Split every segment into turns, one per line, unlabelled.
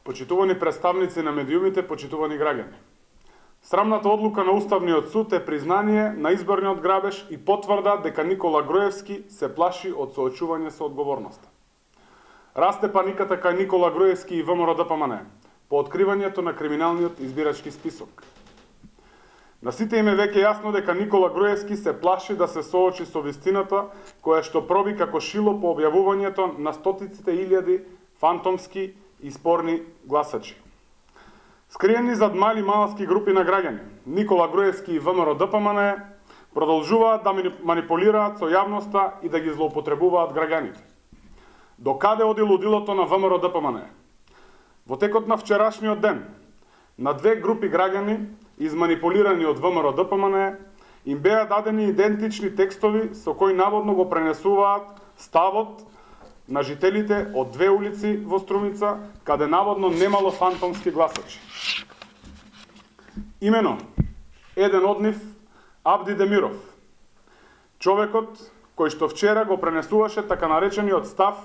Почитувани представници на медиумите, почитувани граѓани. Срамната одлука на Уставниот суд е признание на изборниот грабеж и потврда дека Никола Груевски се плаши од соочување со одговорноста. Расте паниката кај Никола Груевски и ВМРО-ДПМН по откривањето на криминалниот избирачки список. На сите им е веќе јасно дека Никола Груевски се плаши да се соочи со вистината која што проби како шило по објавувањето на стотиците илјади фантомски и спорни гласачи. Скриени зад мали маласки групи на граѓани, Никола Груевски и ВМРО-ДПМН продолжуваат да манипулираат со јавноста и да ги злоупотребуваат граѓаните. До каде оди лудилото на ВМРО-ДПМН? Во текот на вчерашниот ден, на две групи граѓани, изманипулирани од ВМРО-ДПМН, им беа дадени идентични текстови со кои наводно го пренесуваат ставот на жителите од две улици во Струмица, каде наводно немало фантомски гласачи. Имено, еден од нив, Абди Демиров, човекот кој што вчера го пренесуваше така наречениот став,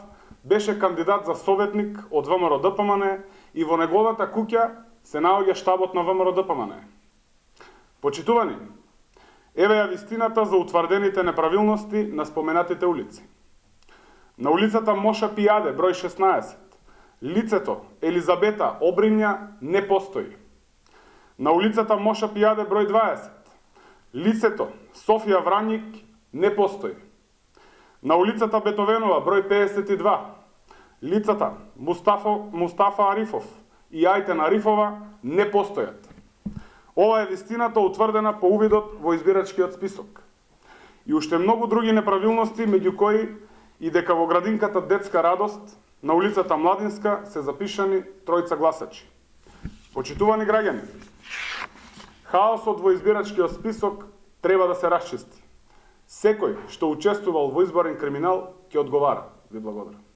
беше кандидат за советник од ВМРО-ДПМН и во неговата куќа се наоѓа штабот на ВМРО-ДПМН. Почитувани, еве ја вистината за утврдените неправилности на споменатите улици. На улицата Моша Пијаде, број 16, лицето Елизабета Обринја не постои. На улицата Моша Пијаде, број 20, лицето Софија Врањик не постои. На улицата Бетовенова, број 52, лицата Мустафа Арифов и Ајтен Арифова не постојат. Ова е вистината утврдена по увидот во избирачкиот список. И уште многу други неправилности, меѓу кои и дека во градинката Детска радост на улицата Младинска се запишани тројца гласачи. Почитувани граѓани, хаосот во избирачкиот список треба да се расчисти. Секој што учествувал во изборен криминал ќе одговара. Ви благодарам.